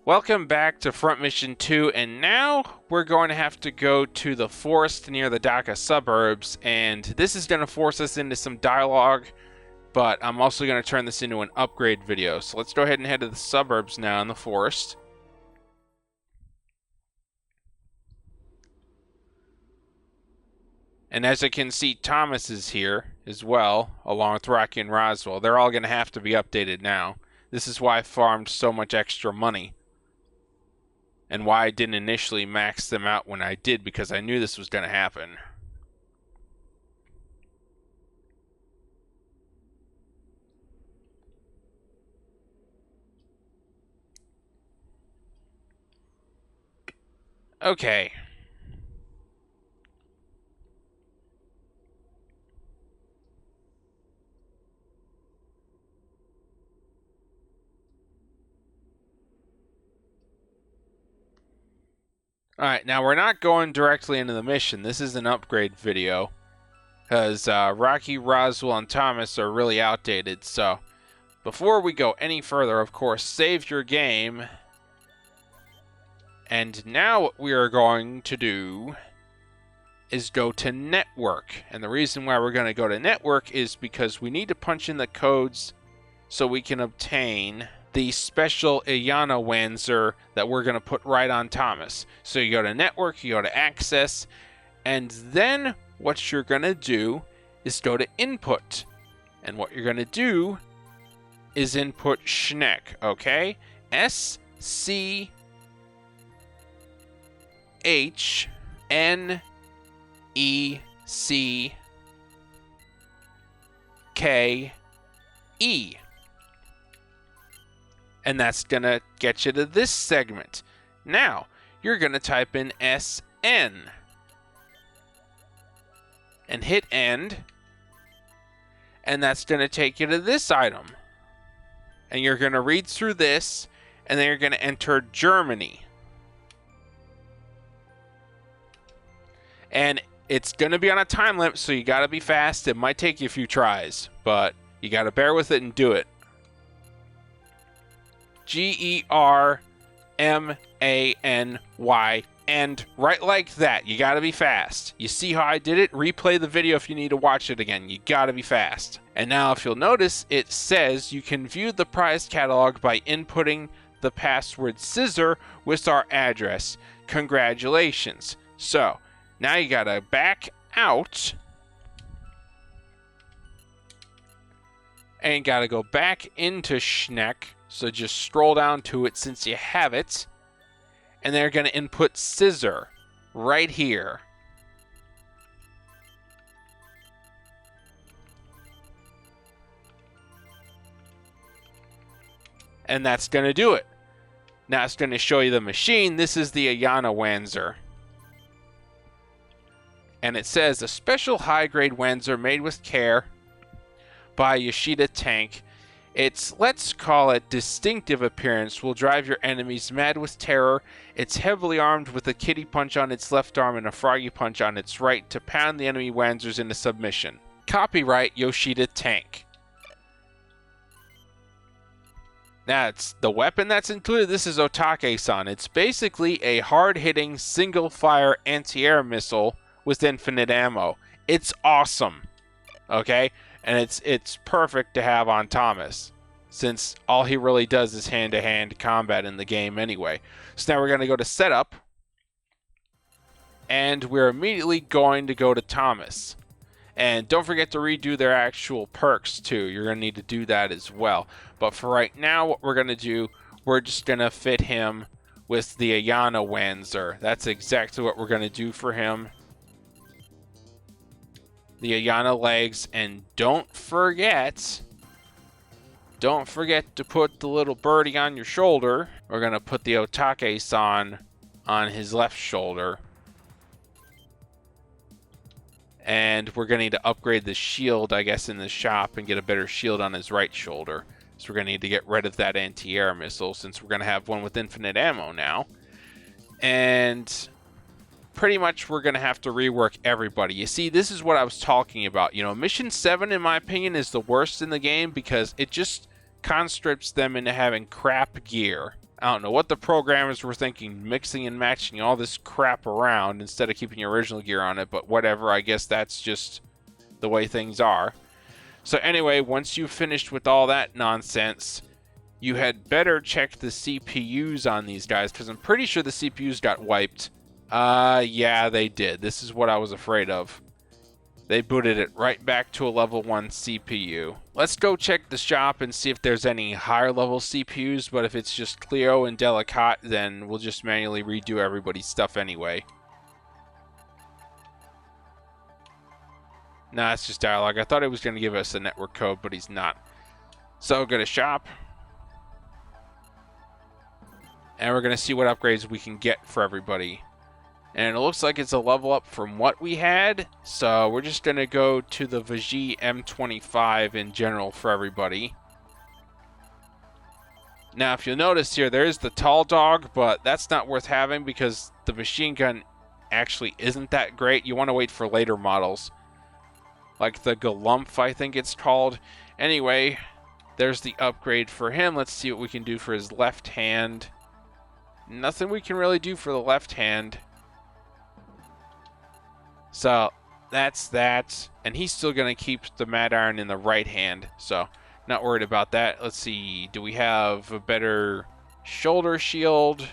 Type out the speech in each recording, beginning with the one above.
Welcome back to Front Mission 2, and now we're going to have to go to the forest near the Dhaka suburbs, and this is going to force us into some dialogue, but I'm also going to turn this into an upgrade video. So let's go ahead and head to the suburbs now in the forest. And as I can see, Thomas is here as well, along with Rocky and Roswell. They're all going to have to be updated now. This is why I farmed so much extra money. And why I didn't initially max them out when I did, because I knew this was going to happen. Okay. Alright, now we're not going directly into the mission. This is an upgrade video. Because Rocky, Roswell, and Thomas are really outdated. So, before we go any further, of course, save your game. And now what we are going to do is go to Network. And the reason why we're going to go to Network is because we need to punch in the codes so we can obtain the special Iyana Wanzer that we're going to put right on Thomas. So you go to Network, you go to Access, and then what you're going to do is go to Input. And what you're going to do is input SCHNECKE, okay? SCHNECKE. And that's going to get you to this segment. Now, you're going to type in SN. And hit End. And that's going to take you to this item. And you're going to read through this. And then you're going to enter Germany. And it's going to be on a time limit, so you got to be fast. It might take you a few tries, but you got to bear with it and do it. GERMANY, and right like that. You gotta be fast. You see how I did it? Replay the video if you need to watch it again. You gotta be fast. And now if you'll notice, it says you can view the prize catalog by inputting the password SCISSOR with our address. Congratulations. So, now you gotta back out and gotta go back into SCHNECKE. So just scroll down to it since you have it. And they're going to input SCISSOR right here. And that's going to do it. Now it's going to show you the machine. This is the Iyana Wanzer. And it says a special high-grade Wanzer made with care by Yoshida Tank. Its, let's call it, distinctive appearance will drive your enemies mad with terror. It's heavily armed with a kitty punch on its left arm and a froggy punch on its right to pound the enemy Wanzers into submission. Copyright Yoshida Tank. Now, it's the weapon that's included. This is Otake-san. It's basically a hard-hitting, single-fire anti-air missile with infinite ammo. It's awesome. Okay? And it's perfect to have on Thomas, since all he really does is hand-to-hand combat in the game anyway. So now we're going to go to Setup, and we're immediately going to go to Thomas. And don't forget to redo their actual perks too. You're going to need to do that as well. But for right now, what we're going to do, we're just going to fit him with the Iyana Wanzer. That's exactly what we're going to do for him. The Iyana legs, and don't forget to put the little birdie on your shoulder. We're going to put the Otake-san on his left shoulder. And we're going to need to upgrade the shield, I guess, in the shop and get a better shield on his right shoulder. So we're going to need to get rid of that anti-air missile, since we're going to have one with infinite ammo now. And pretty much we're going to have to rework everybody. You see, this is what I was talking about. You know, Mission 7, in my opinion, is the worst in the game because it just constricts them into having crap gear. I don't know what the programmers were thinking, mixing and matching all this crap around instead of keeping your original gear on it, but whatever, I guess that's just the way things are. So anyway, once you've finished with all that nonsense, you had better check the CPUs on these guys, because I'm pretty sure the CPUs got wiped. Yeah, they did. This is what I was afraid of. They booted it right back to a level 1 CPU. Let's go check the shop and see if there's any higher level CPUs, but if it's just Clio and Delicat, then we'll just manually redo everybody's stuff anyway. Nah, it's just dialogue. I thought it was going to give us a network code, but he's not. So go to shop. And we're going to see what upgrades we can get for everybody. And it looks like it's a level up from what we had. So we're just going to go to the Vigi M25 in general for everybody. Now, if you'll notice here, there is the tall dog, but that's not worth having because the machine gun actually isn't that great. You want to wait for later models. Like the Galumph, I think it's called. Anyway, there's the upgrade for him. Let's see what we can do for his left hand. Nothing we can really do for the left hand. So that's that, and he's still going to keep the Mad Iron in the right hand, so not worried about that. Let's see, do we have a better shoulder shield?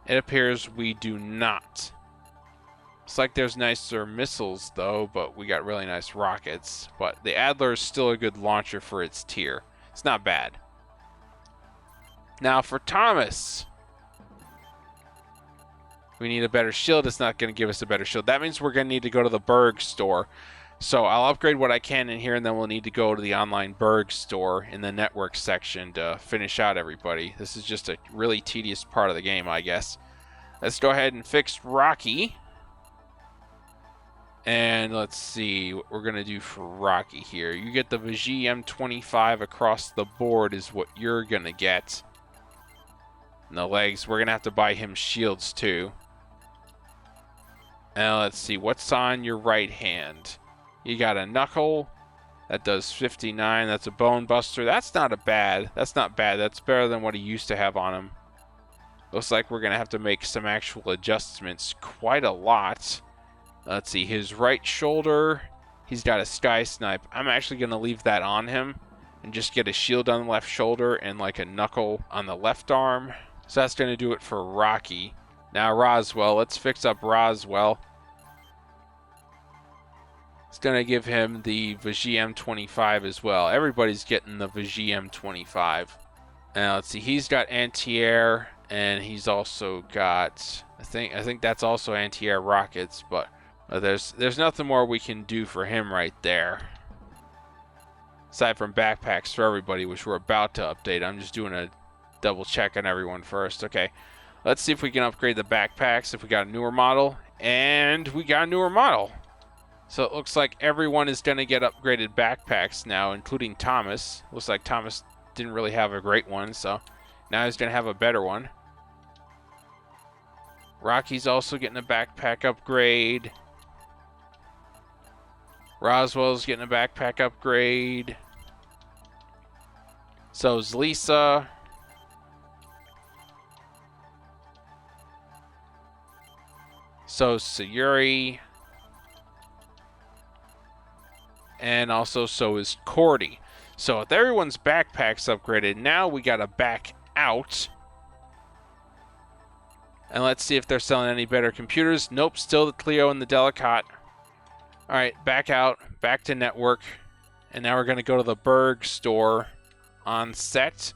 It appears we do not. It's like there's nicer missiles though, but we got really nice rockets. But the Adler is still a good launcher for its tier. It's not bad. Now for Thomas. We need a better shield. It's not going to give us a better shield. That means we're going to need to go to the Berg store. So I'll upgrade what I can in here, and then we'll need to go to the online Berg store in the network section to finish out everybody. This is just a really tedious part of the game, I guess. Let's go ahead and fix Rocky. And let's see what we're going to do for Rocky here. You get the Vigi M25 across the board is what you're going to get. And the legs, we're going to have to buy him shields too. Now let's see, what's on your right hand? You got a knuckle. That does 59. That's a bone buster. That's not bad. That's not bad. That's better than what he used to have on him. Looks like we're going to have to make some actual adjustments. Quite a lot. Let's see, his right shoulder. He's got a sky snipe. I'm actually going to leave that on him. And just get a shield on the left shoulder and like a knuckle on the left arm. So that's going to do it for Rocky. Now Roswell, let's fix up Roswell. It's going to give him the Vigi M25 as well. Everybody's getting the Vigi M25. Now let's see, he's got anti-air and he's also got, I think that's also anti-air rockets, but there's nothing more we can do for him right there. Aside from backpacks for everybody, which we're about to update. I'm just doing a double check on everyone first. Okay. Let's see if we can upgrade the backpacks if we got a newer model. And we got a newer model. So it looks like everyone is going to get upgraded backpacks now, including Thomas. Looks like Thomas didn't really have a great one, so now he's going to have a better one. Rocky's also getting a backpack upgrade. Roswell's getting a backpack upgrade. So's Lisa. So's Sayuri. And also so is Cordy. So with everyone's backpacks upgraded, now we gotta back out. And let's see if they're selling any better computers. Nope, still the Clio and the Delicat. Alright, back out, back to network. And now we're gonna go to the Berg store on set.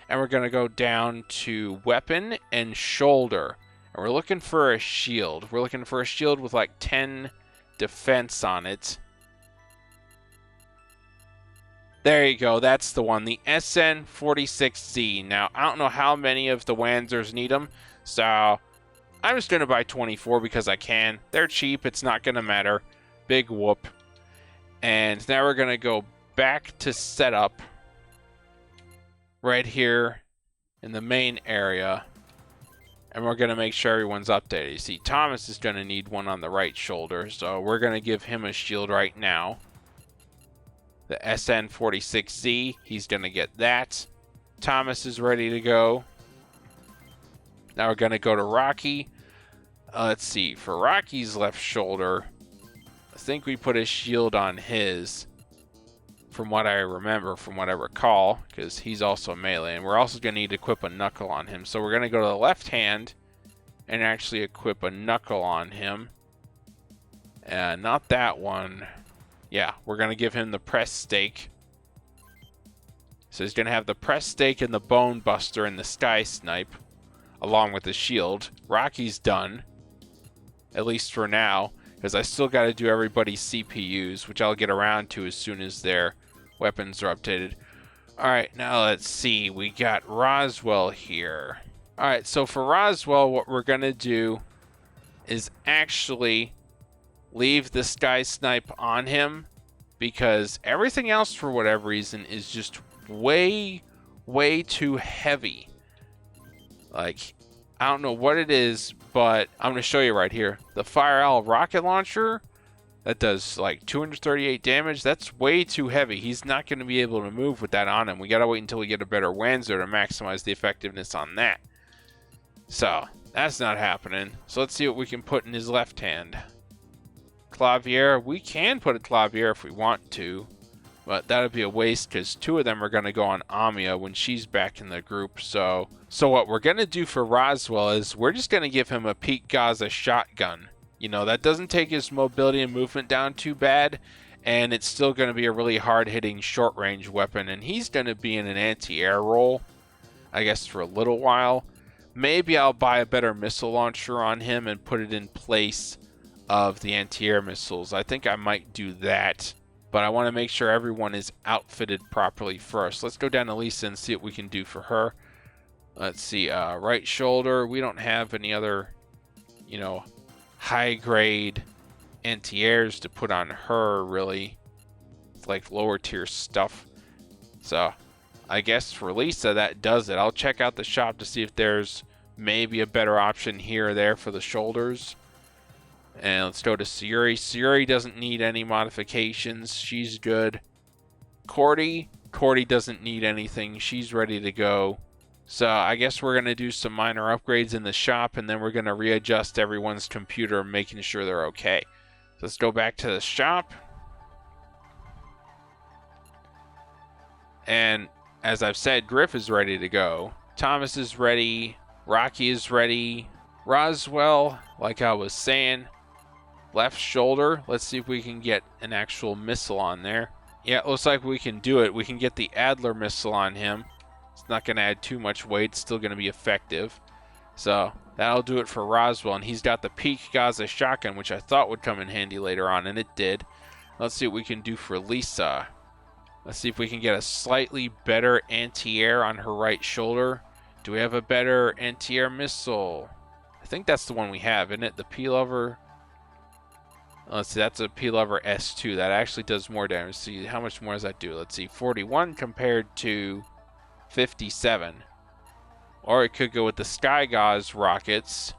And we're gonna go down to weapon and shoulder. And we're looking for a shield. We're looking for a shield with like 10 defense on it. There you go, that's the one, the SN46Z. Now, I don't know how many of the Wanzers need them, so I'm just going to buy 24 because I can. They're cheap, it's not going to matter. Big whoop. And now we're going to go back to setup right here in the main area. And we're going to make sure everyone's updated. You see, Thomas is going to need one on the right shoulder, so we're going to give him a shield right now. The SN46Z, he's going to get that. Thomas is ready to go. Now we're going to go to Rocky. Let's see. For Rocky's left shoulder, I think we put a shield on his, from what I remember, from what I recall, because he's also melee. And we're also going to need to equip a knuckle on him. So we're going to go to the left hand and actually equip a knuckle on him. Not that one. Yeah, we're going to give him the press stake. So he's going to have the press stake and the bone buster and the sky snipe, along with the shield. Rocky's done, at least for now, because I still got to do everybody's CPUs, which I'll get around to as soon as their weapons are updated. Alright, now let's see. We got Roswell here. Alright, so for Roswell, what we're going to do is actually leave the sky snipe on him, because everything else, for whatever reason, is just way too heavy. Like, I don't know what it is, but I'm going to show you right here. The Fire Owl rocket launcher, that does like 238 damage. That's way too heavy. He's not going to be able to move with that on him. We got to wait until we get a better Wanzer to maximize the effectiveness on that. So, that's not happening. So let's see what we can put in his left hand. Clavier. We can put a Clavier if we want to, but that would be a waste because two of them are going to go on Amia when she's back in the group. So what we're going to do for Roswell is we're just going to give him a Pete Gaza shotgun. You know, that doesn't take his mobility and movement down too bad, and it's still going to be a really hard-hitting short-range weapon, and he's going to be in an anti-air role, I guess, for a little while. Maybe I'll buy a better missile launcher on him and put it in place of the anti-air missiles. I think I might do that, but I want to make sure everyone is outfitted properly first. Let's go down to Lisa and see what we can do for her. Let's see, right shoulder. We don't have any other, you know, high-grade anti-airs to put on her, really. It's like lower-tier stuff. So, I guess for Lisa, that does it. I'll check out the shop to see if there's maybe a better option here or there for the shoulders. And let's go to Sayuri. Sayuri doesn't need any modifications. She's good. Cordy doesn't need anything. She's ready to go. So I guess we're going to do some minor upgrades in the shop, and then we're going to readjust everyone's computer, making sure they're okay. So let's go back to the shop. And as I've said, Griff is ready to go. Thomas is ready. Rocky is ready. Roswell, like I was saying, left shoulder. Let's see if we can get an actual missile on there. Yeah, it looks like we can do it. We can get the Adler missile on him. It's not going to add too much weight. It's still going to be effective. So that'll do it for Roswell. And he's got the Peak Gaza shotgun, which I thought would come in handy later on, and it did. Let's see what we can do for Lisa. Let's see if we can get a slightly better anti-air on her right shoulder. Do we have a better anti-air missile? I think that's the one we have, isn't it? The P-Lover. Let's see, that's a P-Lover S2. That actually does more damage. See, how much more does that do? Let's see, 41 compared to 57. Or it could go with the Sky Gauze rockets.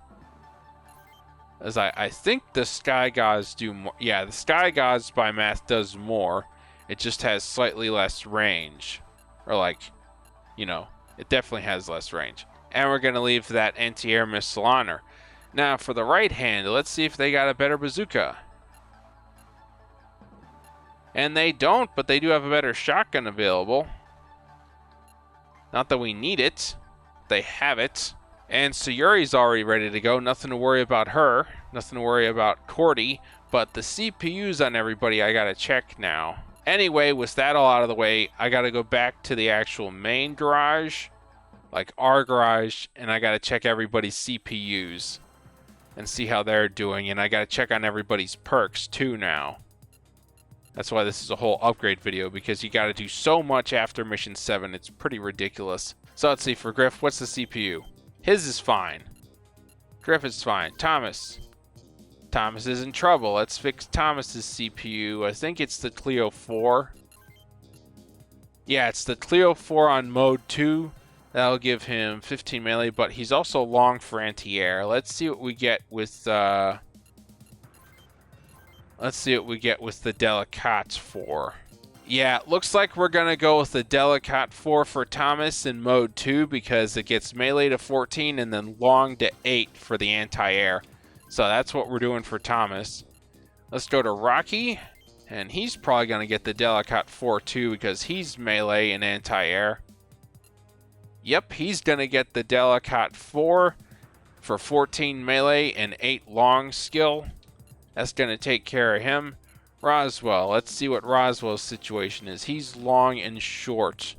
As I think the Sky Gauze do more. Yeah, the Sky Gauze by math does more. It just has slightly less range. Or like, you know, it definitely has less range. And we're going to leave that anti-air missile on her. Now for the right hand, let's see if they got a better bazooka. And they don't, but they do have a better shotgun available. Not that we need it. They have it. And Sayuri's already ready to go. Nothing to worry about her. Nothing to worry about Cordy. But the CPUs on everybody I gotta check now. Anyway, with that all out of the way, I gotta go back to the actual main garage. Like our garage. And I gotta check everybody's CPUs. And see how they're doing. And I gotta check on everybody's perks too now. That's why this is a whole upgrade video, because you got to do so much after Mission 7. It's pretty ridiculous. So let's see, for Griff, what's the CPU? His is fine. Griff is fine. Thomas is in trouble. Let's fix Thomas's CPU. I think it's the Clio 4. Yeah, it's the Clio 4 on mode 2. That'll give him 15 melee, but he's also long for anti-air. Let's see what we get with... Let's see what we get with the Delicate 4. Yeah, it looks like we're going to go with the Delicate 4 for Thomas in Mode 2 because it gets melee to 14 and then long to 8 for the anti-air. So that's what we're doing for Thomas. Let's go to Rocky, and he's probably going to get the Delicate 4 too because he's melee and anti-air. Yep, he's going to get the Delicate 4 for 14 melee and 8 long skill. That's going to take care of him. Roswell, let's see what Roswell's situation is. He's long and short.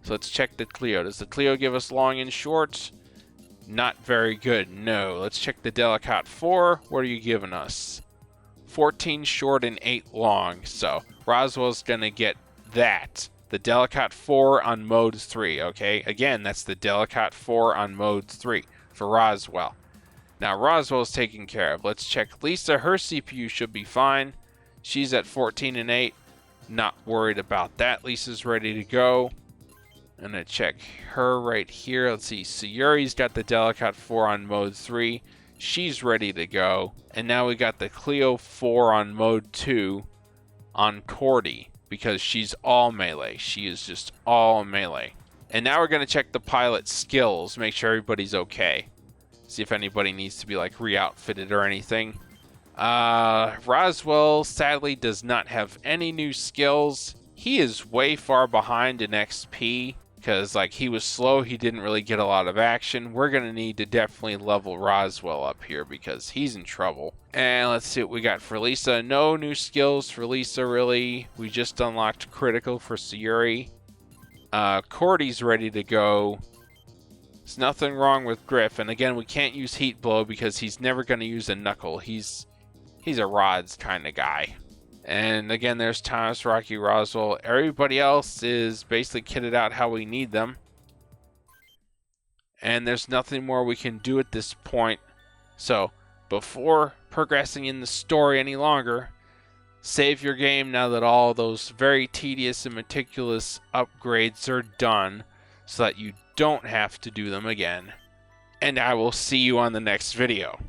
So let's check the Clio. Does the Clio give us long and short? Not very good, no. Let's check the Delicate 4. What are you giving us? 14 short and 8 long. So Roswell's going to get that. The Delicate 4 on Mode 3, okay? Again, that's the Delicate 4 on Mode 3 for Roswell. Now Roswell's taken care of. Let's check Lisa. Her CPU should be fine. She's at 14 and 8. Not worried about that. Lisa's ready to go. I'm going to check her right here. Let's see. Sayuri's got the Delicate 4 on Mode 3. She's ready to go. And now we got the Clio 4 on Mode 2 on Cordy because she's all melee. She is just all melee. And now we're going to check the pilot skills. Make sure everybody's okay. See if anybody needs to be like re-outfitted or anything. Roswell sadly does not have any new skills. He is way far behind in XP because like he was slow. He didn't really get a lot of action. We're going to need to definitely level Roswell up here because he's in trouble. And let's see what we got for Lisa. No new skills for Lisa really. We just unlocked critical for Sayuri. Cordy's ready to go. There's nothing wrong with Griff. And again, we can't use Heat Blow because he's never going to use a knuckle. He's a rods kind of guy. And again, there's Thomas, Rocky, Roswell. Everybody else is basically kitted out how we need them. And there's nothing more we can do at this point. So, before progressing in the story any longer, save your game now that all those very tedious and meticulous upgrades are done so that you don't have to do them again. And I will see you on the next video.